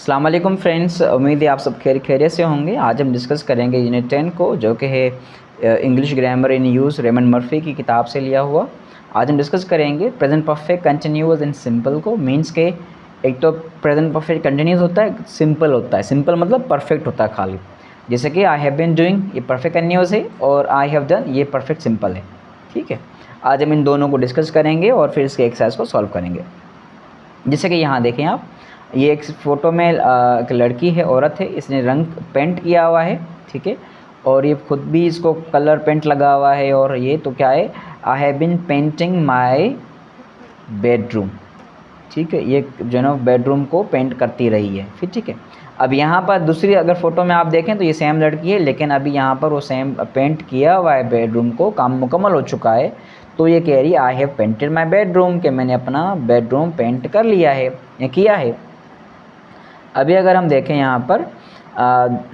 अस्सलाम वालेकुम फ्रेंड्स, उम्मीद है आप सब खैरियत से होंगे। आज हम डिस्कस करेंगे यूनिट 10 को, जो कि है इंग्लिश ग्रामर इन यूज़ रेमंड मर्फी की किताब से लिया हुआ। आज हम डिस्कस करेंगे present perfect continuous and simple को। मींस के एक तो प्रेजेंट परफेक्ट कंटिन्यूअस होता है, सिंपल होता है। सिंपल मतलब परफेक्ट होता है खाली, जैसे कि आई हैव बीन डूइंग, ये परफेक्ट कंटिन्यूअस है, और आई हैव डन, ये परफेक्ट सिंपल है। ठीक है, आज हम इन दोनों को डिस्कस करेंगे और फिर इसके एक्सरसाइज को सॉल्व करेंगे। जैसे कि यहाँ देखें आप, ये एक फ़ोटो में एक लड़की है, औरत है, इसने रंग पेंट किया हुआ है। ठीक है, और ये खुद भी इसको कलर पेंट लगा हुआ है। और ये तो क्या है, I have been painting my bedroom. ठीक है, ये जो है ना बेडरूम को पेंट करती रही है। फिर ठीक है, अब यहाँ पर दूसरी अगर फ़ोटो में आप देखें तो ये सेम लड़की है, लेकिन अभी यहाँ पर वो सेम पेंट किया हुआ है बेडरूम को, काम मुकम्मल हो चुका है। तो ये कह रही है I have painted my bedroom, कि मैंने अपना बेडरूम पेंट कर लिया है या किया है। अभी अगर हम देखें यहाँ पर,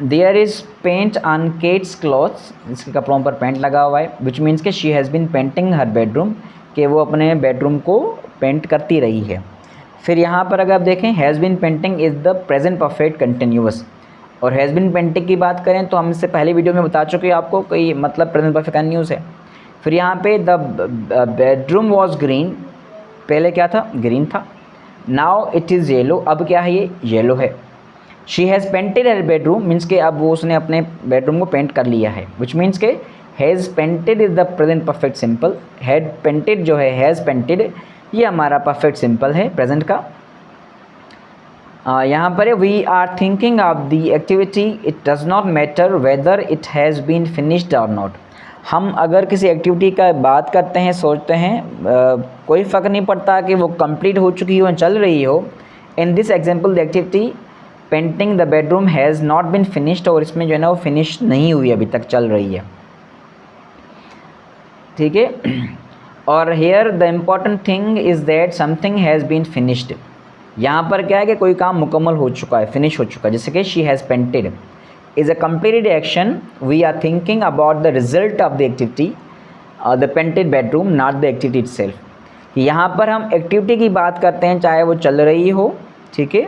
there is paint on Kate's clothes, इसके कपड़ों पर पेंट लगा हुआ है, विच मीन्स के she has been painting her bedroom, कि वो अपने बेडरूम को पेंट करती रही है। फिर यहाँ पर अगर आप देखें, has been painting is the present perfect continuous. और हैज़ बीन पेंटिंग की बात करें तो हम इससे पहले वीडियो में बता चुके हैं आपको कि मतलब प्रेजेंट परफेक्ट कंटिन्यूअस है। फिर यहाँ पे द बेडरूम वॉज ग्रीन, पहले क्या था, ग्रीन था। नाउ इट इज़ येलो, अब क्या है, ये येलो है। She has painted her bedroom, means के अब वो उसने अपने बेडरूम को पेंट कर लिया है, विच मीन्स के has painted is the present perfect simple. Had painted जो है, हैज़ पेंटेड, ये हमारा परफेक्ट सिंपल है प्रेजेंट का। यहाँ पर है we are thinking of the activity, it does not matter whether it has been finished और नॉट। हम अगर किसी एक्टिविटी का बात करते हैं, सोचते हैं, कोई फ़र्क नहीं पड़ता कि वो कंप्लीट हो चुकी हो, चल रही हो। In this example the activity painting the bedroom has not been finished, और इसमें जो है ना वो फिनिश नहीं हुई, अभी तक चल रही है। ठीक है, और here the important thing is that something has been finished. यहाँ पर क्या है कि कोई काम मुकम्मल हो चुका है, फिनिश हो चुका है। जैसे कि she has painted is a completed action, we are thinking about the result of the activity, the painted bedroom, not the activity itself। यहाँ पर हम एक्टिविटी की बात करते हैं, चाहे वो चल रही हो, ठीक है,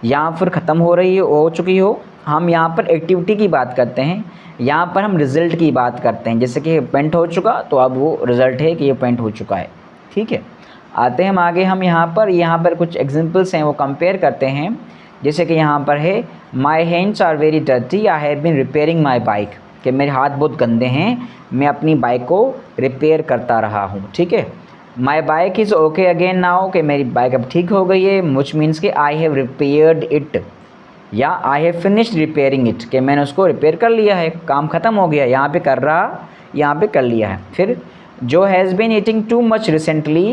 या फिर ख़त्म हो रही हो चुकी हो। हम यहाँ पर एक्टिविटी की बात करते हैं, यहाँ पर हम रिज़ल्ट की बात करते हैं। जैसे कि पेंट हो चुका, तो अब वो रिज़ल्ट है कि ये पेंट हो चुका है। ठीक है, आते हैं हम आगे। हम यहाँ पर कुछ एग्जांपल्स हैं, वो कंपेयर करते हैं। जैसे कि यहाँ पर है my hands are very dirty, I have been repairing my bike, कि मेरे हाथ बहुत गंदे हैं, मैं अपनी बाइक को रिपेयर करता रहा हूँ। ठीक है, my bike is okay again now, कि मेरी बाइक अब ठीक हो गई है, विच मीन्स कि आई हैव रिपेयर्ड इट, या I have finished repairing it, कि मैंने उसको रिपेयर कर लिया है, काम ख़त्म हो गया। यहाँ पे कर रहा, यहाँ पे कर लिया है। फिर जो has been eating too much recently,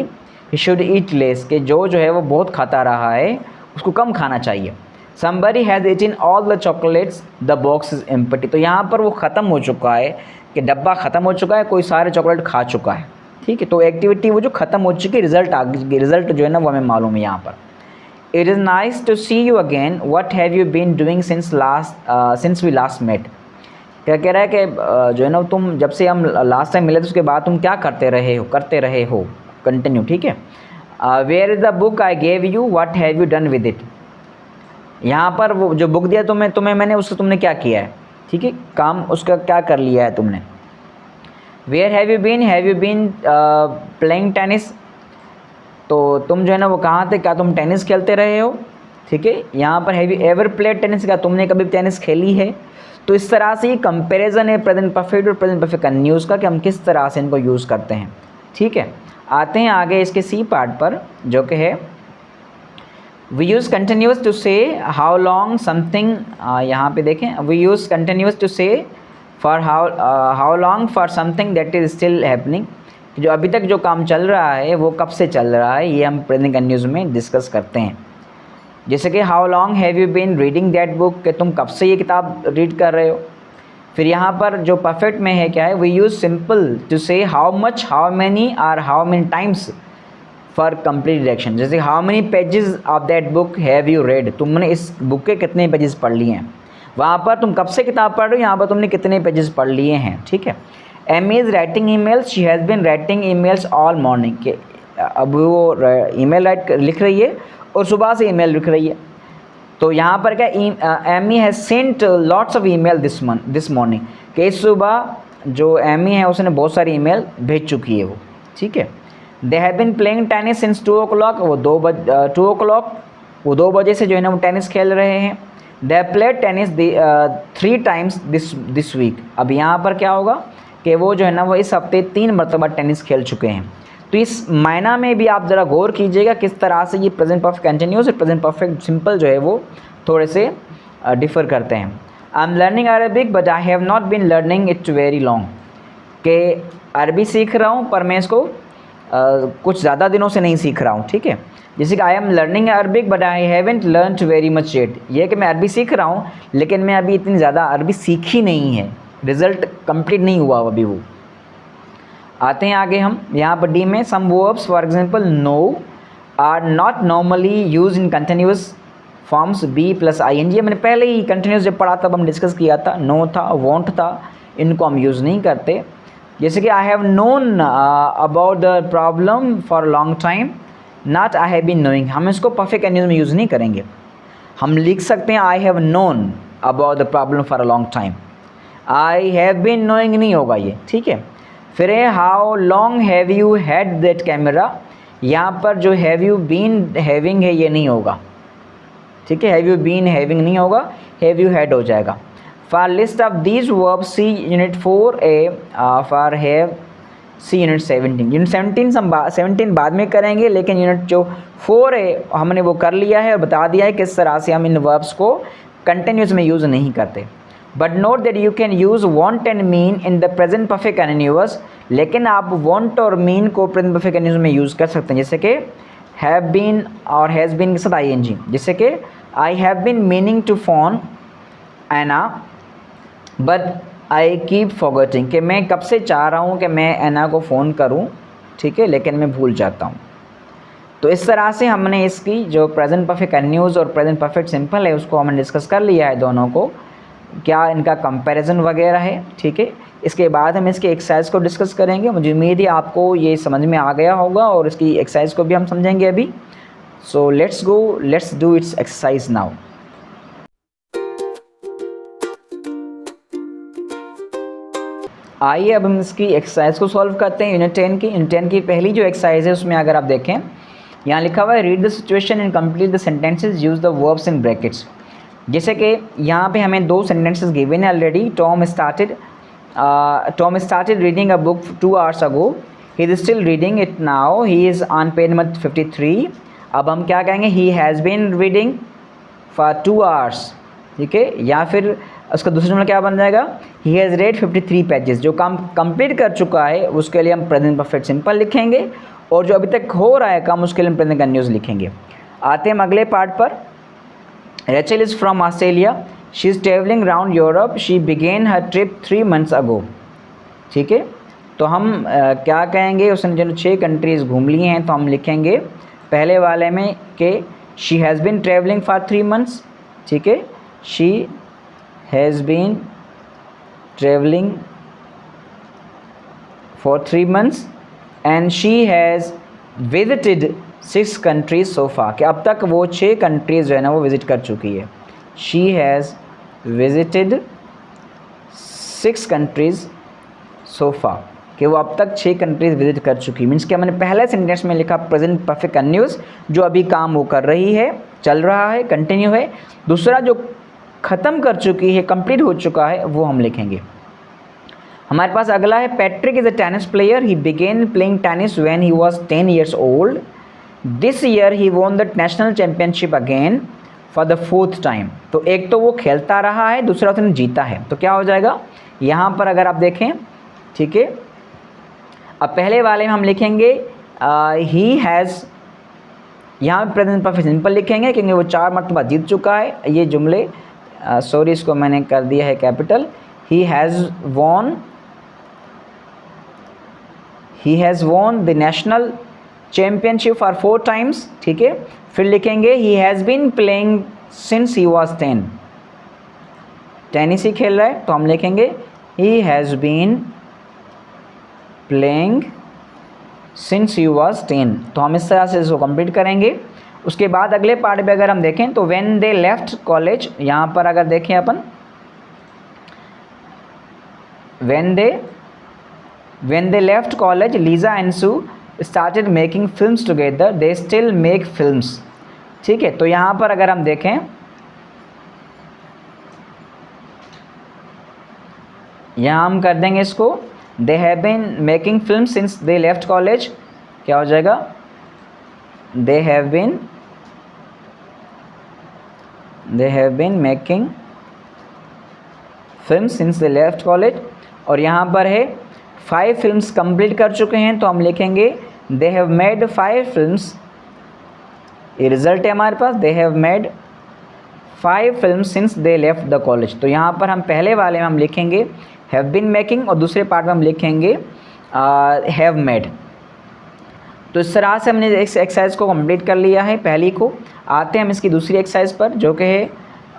he should eat less, कि जो है वो बहुत खाता रहा है, उसको कम खाना चाहिए। Somebody has eaten all the chocolates, the box is empty। तो यहाँ पर वो ख़त्म हो चुका है, कि डब्बा ख़त्म हो चुका है, कोई सारे चॉकलेट खा चुका है। ठीक है, तो एक्टिविटी वो जो ख़त्म हो चुकी है, रिज़ल्ट जो है ना वो हमें मालूम है यहाँ पर। It is nice to see you again, what have you been doing since we last met. क्या कह रहा है कि जो है ना तुम जब से हम लास्ट टाइम मिले थे उसके बाद तुम क्या करते रहे हो, कंटिन्यू। ठीक है, where is the book I gave you, what have you done with it. यहाँ पर वो जो बुक दिया तुम्हें मैंने, उससे तुमने क्या किया है। ठीक है, काम उसका क्या कर लिया है तुमने। Where have you been playing tennis, तो तुम जो है ना वो कहाँ थे, क्या तुम टेनिस खेलते रहे हो। ठीक है, यहाँ पर have you ever played tennis, क्या तुमने कभी टेनिस खेली है। तो इस तरह से ये कंपेरिजन है प्रेजेंट परफेक्ट और प्रेजेंट परफेक्ट कंटिन्यूअस का, कि हम किस तरह से इनको यूज़ करते हैं। ठीक है, आते हैं आगे इसके सी पार्ट पर, जो कि है we use continuous to say how long something, यहाँ पे देखें, we use continuous to say for how long for something that is still happening, जो अभी तक जो काम चल रहा है वो कब से चल रहा है, ये हम प्रेजेंट कंटिन्यूअस में डिस्कस करते हैं। जैसे कि how long have you been reading that book, कि तुम कब से ये किताब रीड कर रहे हो। फिर यहाँ पर जो परफेक्ट में है क्या है, we use simple to say how much, how many or how many times for complete direction. जैसे how many pages of that book have you read, तुमने इस बुक के कितने पेजेस पढ़ लिए हैं। वहाँ पर तुम कब से किताब पढ़ रहे हो, यहाँ पर तुमने कितने पेजेस पढ़ लिए हैं। ठीक है, Amy is writing emails, she has been writing emails all morning, के अब वो ईमेल लिख रही है और सुबह से ईमेल लिख रही है। तो यहाँ पर क्या Amy has sent lots of email this morning, कि इस सुबह जो एमी है उसने बहुत सारी ईमेल भेज चुकी है वो, ठीक है। They have been playing tennis since 2 o'clock, वो 2 o'clock, वो 2 बजे से जो है ना वो टेनिस खेल रहे हैं। They played tennis 3 times this week. अब यहाँ पर क्या होगा कि वो जो है ना वो इस हफ्ते 3 मरतबा टेनिस खेल चुके हैं। तो इस मायना में भी आप ज़रा गौर कीजिएगा किस तरह से ये प्रेजेंट परफेक्ट कंटिन्यूस और प्रेजेंट परफेक्ट सिंपल जो है वो थोड़े से डिफ़र करते हैं। I am learning Arabic but I have not been learning it very long, कि अरबी सीख रहा हूँ पर मैं इसको कुछ ज़्यादा दिनों से नहीं सीख रहा हूँ, ठीक है। जैसे कि आई am learning Arabic but I haven't learned very much yet, ये कि मैं अरबी सीख रहा हूँ लेकिन मैं अभी इतनी ज़्यादा अरबी सीखी नहीं है, रिज़ल्ट कंप्लीट नहीं हुआ अभी वो। आते हैं आगे हम यहाँ पर डी में, some verbs for example know are not normally use in continuous forms be plus I N G. मैंने पहले ही कंटिन्यूस जब पढ़ा तब हम डिस्कस किया था, नो था, वॉन्ट था, इनको हम यूज़ नहीं करते। जैसे कि I have known about the problem for long time, not I have been knowing, हम इसको परफेक्ट कंटिन्यूस में यूज़ नहीं करेंगे। हम लिख सकते हैं I have known about the problem for a long time, I have been knowing नहीं होगा ये, ठीक है। फिर है how long have you had that camera, यहाँ पर जो हैव यू बीन हैविंग है ये नहीं होगा, ठीक है। हैव यू बीन हैविंग नहीं होगा, हैव यू हैड हो जाएगा। For list of these verb see unit 4A, for have see unit 17। Unit 17 बाद में करेंगे, लेकिन यूनिट जो 4A हमने वो कर लिया है और बता दिया है किस तरह से हम इन वर्ब्स को कंटिन्यूस में यूज़ नहीं करते। But note that you can use want and mean in the present perfect continuous, लेकिन आप वॉन्ट और मीन को प्रेजेंट परफेक्ट कंटिन्यूअस में यूज़ कर सकते हैं, जैसे कि हैव बीन और हैज़ बीन के साथ आई एन जी। जैसे कि I have been meaning to phone Anna but I keep forgetting, कि मैं कब से चाह रहा हूँ कि मैं एना को फ़ोन करूँ, ठीक है, लेकिन मैं भूल जाता हूँ। तो इस तरह से हमने इसकी जो प्रेजेंट परफेक्ट कंटिन्यूअस और प्रेजेंट परफेक्ट सिंपल है उसको हमने डिस्कस कर लिया है, दोनों को क्या इनका कंपैरिजन वगैरह है, ठीक है। इसके बाद हम इसके एक्सरसाइज को डिस्कस करेंगे। मुझे उम्मीद है आपको ये समझ में आ गया होगा और इसकी एक्सरसाइज को भी हम समझेंगे अभी। So let's do it's exercise now. आइए अब हम इसकी एक्सरसाइज को सॉल्व करते हैं यूनिट 10 की। यूनिट 10 की पहली जो एक्सरसाइज है उसमें अगर आप देखें यहाँ लिखा हुआ है read the situation and complete the sentences, use the verbs in brackets. जैसे कि यहाँ पे हमें 2 सेंटेंसेस गिवन है already. Tom started reading a book 2 hours ago, he is still reading it now, he is on page number 53। अब हम क्या कहेंगे, he has been reading for 2 hours, ठीक है। या फिर उसका दूसरा जुमला क्या बन जाएगा, ही हैज़ रेड 53 पेजेस। जो काम कंप्लीट कर चुका है उसके लिए हम प्रेजेंट परफेक्ट सिंपल लिखेंगे, और जो अभी तक हो रहा है काम उसके लिए हम प्रेजेंट कंटिन्यूअस लिखेंगे। आते हैं हम अगले पार्ट पर। Rachel is from Australia. She is traveling around Europe. She began her trip 3 months ago. ठीक है, तो हम क्या कहेंगे, उसने जो 6 कंट्रीज़ घूम ली हैं तो हम लिखेंगे पहले वाले में कि she has been traveling for 3 months, ठीक है। she has been traveling for 3 months and she has visited 6 countries so far, कि अब तक वो 6 कंट्रीज़ जो है ना वो विज़िट कर चुकी है। she has visited 6 countries so far, कि वो अब तक 6 कंट्रीज़ विज़िट कर चुकी है। मीन्स कि मैंने पहले सेंटेंस में लिखा प्रेजेंट परफेक्ट कंटिन्यूअस, जो अभी काम वो कर रही है, चल रहा है, कंटिन्यू है। दूसरा जो ख़त्म कर चुकी है, कंप्लीट हो चुका है, वो हम लिखेंगे। हमारे पास अगला है Patrick is a tennis player, he begin playing tennis when he was 10 years old. This year he won the national championship again for the 4th time. तो एक तो वो खेलता रहा है, दूसरा उसने जीता है, तो क्या हो जाएगा यहाँ पर अगर आप देखें, ठीक है। अब पहले वाले में हम लिखेंगे ही हैज़, यहाँ पर प्रेजेंट परफेक्ट सिंपल लिखेंगे क्योंकि वो 4 मरतबा जीत चुका है। ये जुमले सॉरी इसको मैंने कर दिया है capital. He has won the national championship for 4 times, ठीक है। फिर लिखेंगे he has been playing since he was 10, tennis ही खेल रहा है, तो हम लिखेंगे he has been playing since he was 10। तो हम इस तरह से इसको कंप्लीट करेंगे। उसके बाद अगले पार्ट में अगर हम देखें तो व्हेन दे लेफ्ट कॉलेज, यहाँ पर अगर देखें अपन when they left college Lisa and Sue started making films together, they still make films. ठीक है, तो यहाँ पर अगर हम देखें, यहाँ हम कर देंगे इसको they have been making film since they left college, क्या हो जाएगा they have been making film since they left college. और यहाँ पर है 5 फिल्म्स कंप्लीट कर चुके हैं, तो हम लिखेंगे दे हैव मेड 5 फिल्म्स। ये रिजल्ट है हमारे पास, they have made 5 films since they left the college. तो यहाँ पर हम पहले वाले में हम लिखेंगे हैव बीन मेकिंग और दूसरे पार्ट में हम लिखेंगे हैव मेड। तो इस तरह से हमने इस एक्सरसाइज को कंप्लीट कर लिया है पहली को। आते हैं हम इसकी दूसरी एक्सरसाइज पर, जो कि है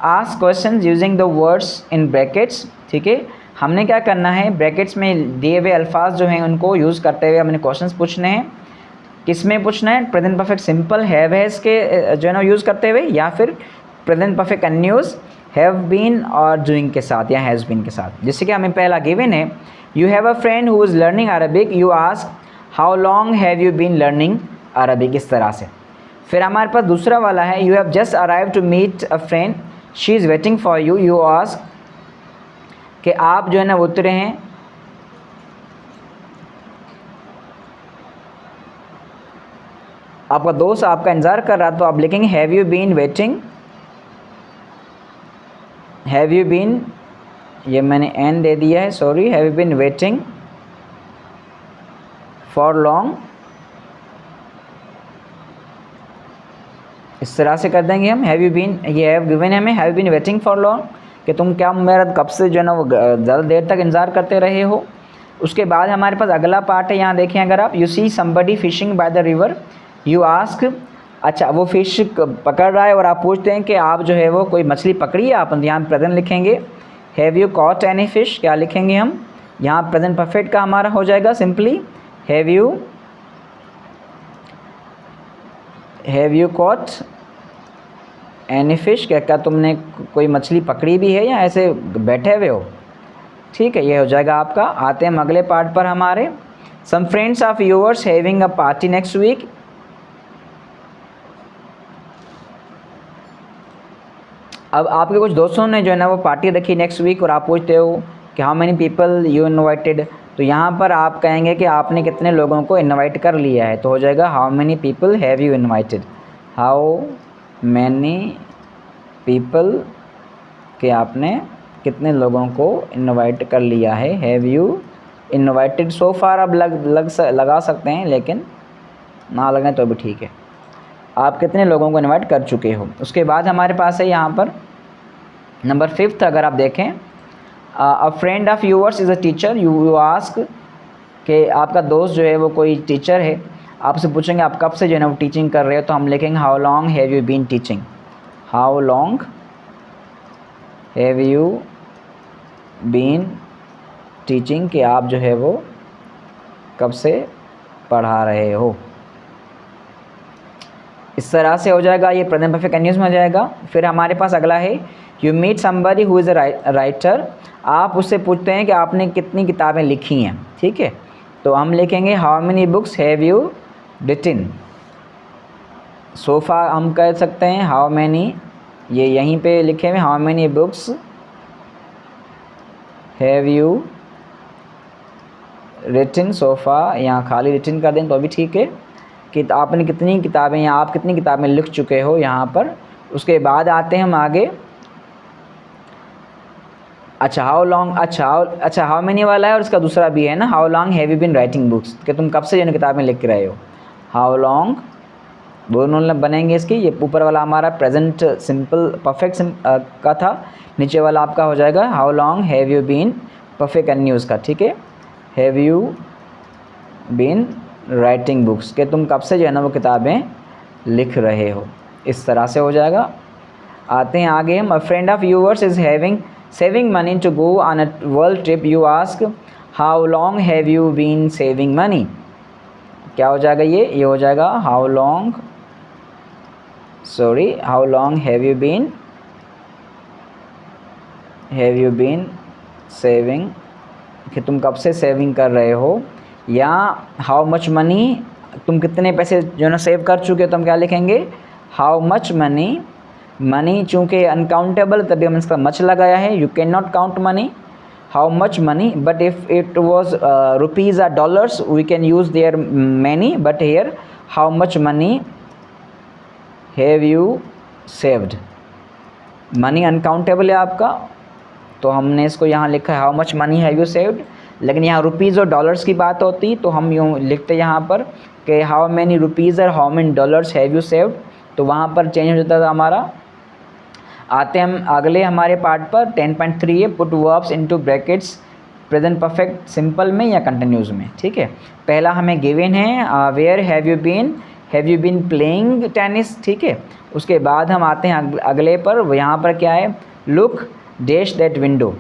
ask question using the words in brackets. ठीक है, हमने क्या करना है, ब्रैकेट्स में दिए हुए अल्फाज जो हैं उनको यूज़ करते हुए हमने क्वेश्चंस पूछने हैं। किस में पूछना है, present perfect simple have has के जो है ना यूज़ करते हुए, या फिर present perfect continuous have been और डूइंग के साथ या हैज़ बीन के साथ। जैसे कि हमें पहला गिवन है you have a friend who is learning Arabic, you ask how long have you been learning Arabic, इस तरह से। फिर हमारे पास दूसरा वाला है you have just arrive to meet a friend, she is waiting for you, you ask कि आप जो है ना उतरे हैं, आपका दोस्त आपका इंतज़ार कर रहा, तो आप लिखेंगे have you been waiting, have you been, ये मैंने एन दे दिया है sorry, have you been waiting for long, इस तरह से कर देंगे हम। हैव यू बीन, ये हैव गिवन है हमें, have you been waiting for long कि तुम क्या मेरा कब से जो है ना वो ज़्यादा देर तक इंतज़ार करते रहे हो। उसके बाद हमारे पास अगला पार्ट है, यहाँ देखें अगर आप, you see somebody fishing by the river, you ask, अच्छा वो फिश पकड़ रहा है और आप पूछते हैं कि आप जो है वो कोई मछली पकड़ी है, आप यहाँ प्रेजेंट लिखेंगे have you cot any fish, क्या लिखेंगे हम, यहाँ प्रेजेंट परफेक्ट का हमारा हो जाएगा simply have you cot any fish, क्या तुमने कोई मछली पकड़ी भी है या ऐसे बैठे हुए हो। ठीक है, ये हो जाएगा आपका। आते हैं हम अगले पार्ट पर हमारे, some friends of yours having a party next week, अब आपके कुछ दोस्तों ने जो है ना वो पार्टी रखी नेक्स्ट वीक और आप पूछते हो कि how many people you invited, तो यहाँ पर आप कहेंगे कि आपने कितने लोगों को इनवाइट कर लिया है, तो हो जाएगा how many people have you invited, how many people के आपने कितने लोगों को इनवाइट कर लिया है, हैव यू इनवाइटेड सो फार अब लगा सकते हैं, लेकिन ना लगाएं तो भी ठीक है, आप कितने लोगों को इनवाइट कर चुके हो। उसके बाद हमारे पास है यहाँ पर नंबर 5, अगर आप देखें अ friend of yours is a teacher, you ask कि आपका दोस्त जो है वो कोई टीचर है, आपसे पूछेंगे आप कब से जो है ना वो टीचिंग कर रहे हो, तो हम लिखेंगे how long have you been teaching, how long have you been teaching, कि आप जो है वो कब से पढ़ा रहे हो। इस तरह से हो जाएगा, ये प्रेजेंट परफेक्ट कंटिन्यूअस में हो जाएगा। फिर हमारे पास अगला है you meet somebody who is a writer, आप उससे पूछते हैं कि आपने कितनी किताबें लिखी हैं। ठीक है, तो हम लिखेंगे how many books have you written, so far हम कह सकते हैं हाउ मैनी, ये यहीं पे लिखे हुए how many books have you written so far, यहाँ खाली रिटन कर दें तो भी ठीक है, कि आपने कितनी किताबें या आप कितनी किताबें लिख चुके हो यहाँ पर। उसके बाद आते हैं हम आगे, अच्छा हाउ लॉन्ग, अच्छा हाउ मैनी वाला है और उसका दूसरा भी है ना, how long have you been writing books, कि तुम कब से जो किताबें लिख रहे हो, हाउ लॉन्ग, दोनों बनेंगे इसके। ये ऊपर वाला हमारा प्रेजेंट सिंपल परफेक्ट का था, नीचे वाला आपका हो जाएगा how long have you been perfect continuous का। ठीक है, have you been writing books, कि तुम कब से जो है ना वो किताबें लिख रहे हो, इस तरह से हो जाएगा। आते हैं आगे हम, a friend of yours is having saving money to go on a world trip, you ask how long have you been saving money, क्या हो जाएगा ये हो जाएगा how long sorry, how long have you been saving, कि तुम कब से सेविंग कर रहे हो, या हाउ मच मनी, तुम कितने पैसे जो है ना सेव कर चुके हो, तो हम क्या लिखेंगे हाउ मच मनी। मनी चूँकि अनकाउंटेबल तभी हम इसका मच लगाया है, you can not count money, how much money, but if it was rupees or dollars we can use there many, but here how much money have you saved. Money uncountable है आपका, तो हमने इसको यहाँ लिखा है how much money have you saved, लेकिन यहाँ रुपीज़ और डॉलर्स की बात होती तो हम यूँ लिखते यहाँ पर कि हाउ मैनी रुपीज़ और how many dollars have you saved, तो वहाँ पर चेंज हो जाता था हमारा। आते हम अगले हमारे पार्ट पर 10.3 है, put verbs into brackets present perfect simple में या कंटिन्यूस में। ठीक है, पहला हमें गिवन है where have you been playing tennis. ठीक है, उसके बाद हम आते हैं अगले पर, यहाँ पर क्या है, लुक डैश दैट विंडो।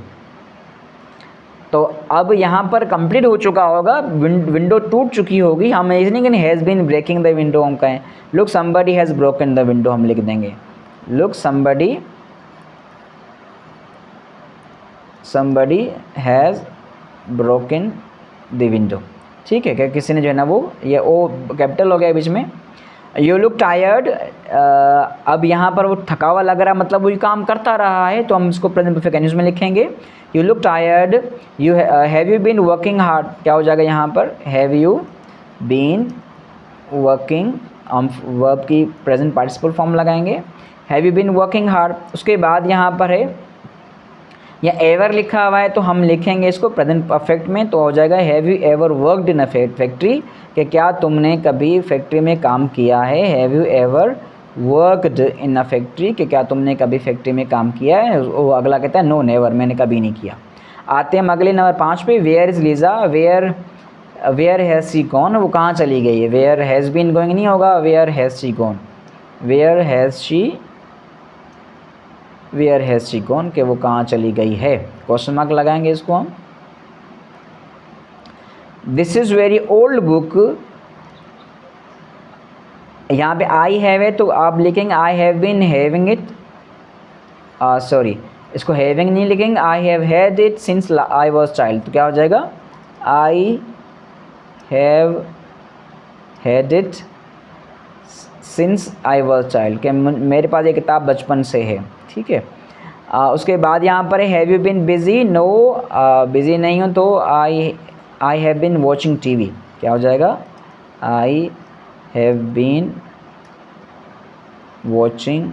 तो अब यहाँ पर कंप्लीट हो चुका होगा, विंडो टूट चुकी होगी, हम ऐसे नहीं कि has been breaking the window हम कहें, look somebody has broken the window हम लिख देंगे, look somebody has broken the window. ठीक है, क्या किसी ने जो है ना वो, ये ओ कैपिटल हो गया बीच में। यू लुक टायर्ड, अब यहाँ पर वो थका हुआ लग रहा है, मतलब वही काम करता रहा है, तो हम इसको प्रेजेंट परफेक्ट कंटिन्यूस में लिखेंगे। You look tired, you have you been working hard, क्या हो जाएगा यहाँ पर, हैव यू बीन वर्किंग, हम वर्ब की प्रेजेंट पार्टिसिपल फॉर्म लगाएंगे, have you been working hard. उसके बाद यहाँ पर है या एवर लिखा हुआ है, तो हम लिखेंगे इसको प्रेजेंट परफेक्ट में, तो हो जाएगा have you ever worked in a factory, कि क्या तुमने कभी फैक्ट्री में काम किया है, have you ever worked in a factory, कि क्या तुमने कभी फैक्ट्री में काम किया है। वो अगला कहता है नो नेवर, मैंने कभी नहीं किया। आते हैं हम अगले नंबर 5 पे, where is Lisa, where has she gone, वो कहाँ चली गई है, वेयर हैज़ बीन गोइंग नहीं होगा, where has she gone, where has she gone, कि वो कहाँ चली गई है, क्वेश्चन मार्क लगाएंगे इसको हम। This is very old book, यहाँ पे आई हैव है, तो आप लिखेंगे I have been having it, sorry इसको हैविंग नहीं लिखेंगे, I have had it since I was child, तो क्या हो जाएगा I have had it since I was child, कि मेरे पास ये किताब बचपन से है। ठीक है, उसके बाद यहाँ पर have you been busy, no busy नहीं हूँ, तो I have been watching TV, क्या हो जाएगा I have been watching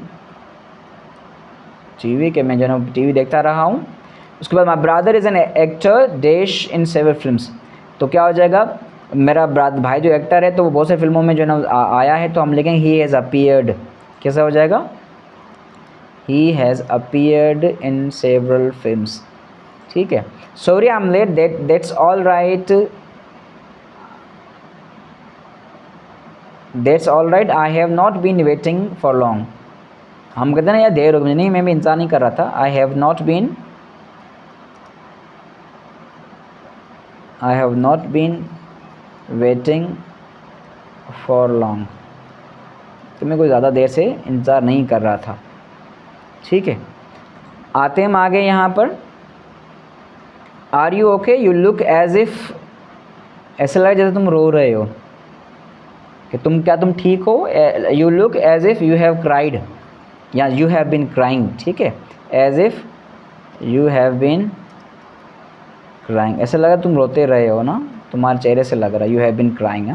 TV, कि मैं जो है टीवी देखता रहा हूँ। उसके बाद my brother is an actor dash in several films, तो क्या हो जाएगा मेरा भाई जो एक्टर है, तो वो बहुत से फिल्मों में जो है ना आया है, तो हम लिखेंगे ही हैज़ अपीयर्ड, कैसा हो जाएगा he has appeared in several films. ठीक है, sorry I am late, that's all right, I have not been waiting for long, हम कहते हैं ना यार देर हो गई, नहीं मैं भी इंतज़ार नहीं कर रहा था, I have not been waiting for long, तो मैं कोई ज़्यादा देर से इंतज़ार नहीं कर रहा था। ठीक है, आते हम आगे यहाँ पर, are you okay, you look as if, ऐसा लगा जैसे तुम रो रहे हो, कि तुम ठीक हो, you look as if you have cried या यू हैव बीन क्राइंग। ठीक है, as if you have been crying, ऐसा लगा तुम रोते रहे हो ना, तुम्हारे चेहरे से लग रहा है you have been crying.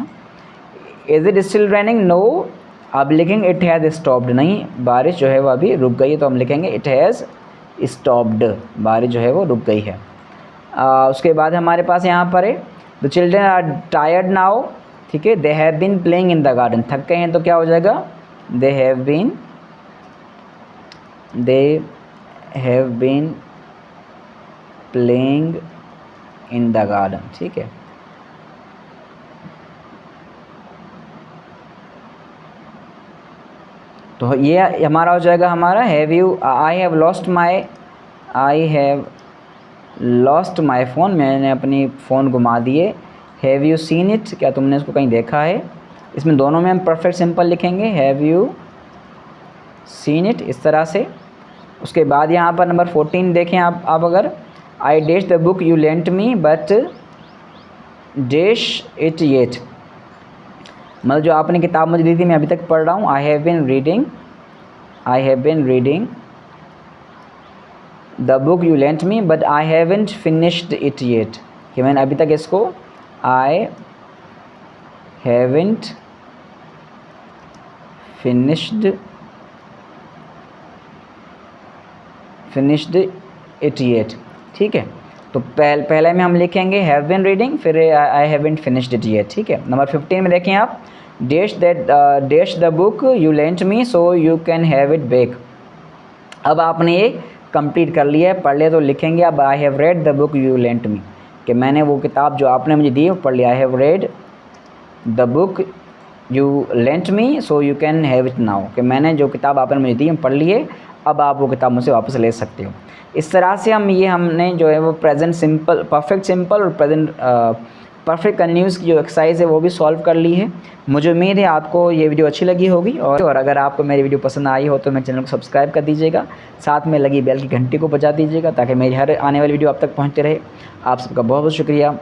Is it still raining, no, अब लिखेंगे इट हैज़ स्टॉप्ड, नहीं बारिश जो है वो अभी रुक गई है, तो हम लिखेंगे इट हैज़ स्टॉप्ड, बारिश जो है वो रुक गई है। उसके बाद हमारे पास यहाँ पर है the children are tired now. ठीक है, they have been playing in the garden, थक गए हैं, तो क्या हो जाएगा they have been playing in the garden. ठीक है, तो ये हमारा हो जाएगा हमारा have you, I have lost my phone, मैंने अपनी फ़ोन घुमा दिए। हैव यू सीन इट, क्या तुमने इसको कहीं देखा है। इसमें दोनों में हम परफेक्ट सिंपल लिखेंगे, हैव यू सीन इट, इस तरह से। उसके बाद यहाँ पर नंबर 14 देखें आप अगर, I dash the book you lent me but dash it yet, मतलब जो आपने किताब मुझे दी थी मैं अभी तक पढ़ रहा हूँ। I have been reading the book you lent me but I haven't finished it yet, कि मैंने अभी तक इसको I haven't finished it yet, ठीक है। तो पहले में हम लिखेंगे हैव बिन रीडिंग, फिर I haven't finished it yet, ठीक है। नंबर 15 में देखें आप, dash the book you lent me so you can have it back. अब आपने ये कंप्लीट कर लिया है, पढ़ लिया, तो लिखेंगे अब I have read the book you lent me, कि मैंने वो किताब जो आपने मुझे दी वो पढ़ लिया। आई have read the book you lent me so you can have it now, कि मैंने जो किताब आपने मुझे दी पढ़ ली है, अब आप वो किताब मुझसे वापस ले सकते हो। इस तरह से हमने जो है वो प्रेजेंट सिंपल, परफेक्ट सिंपल और प्रेजेंट परफेक्ट कंटिन्यूस की जो एक्सरसाइज है वो भी सॉल्व कर ली है। मुझे उम्मीद है आपको ये वीडियो अच्छी लगी होगी, और अगर आपको मेरी वीडियो पसंद आई हो तो मेरे चैनल को सब्सक्राइब कर दीजिएगा, साथ में लगी बेल की घंटी को बजा दीजिएगा ताकि मेरी हर आने वाली वीडियो आप तक पहुँचते रहे। आप सबका बहुत बहुत शुक्रिया।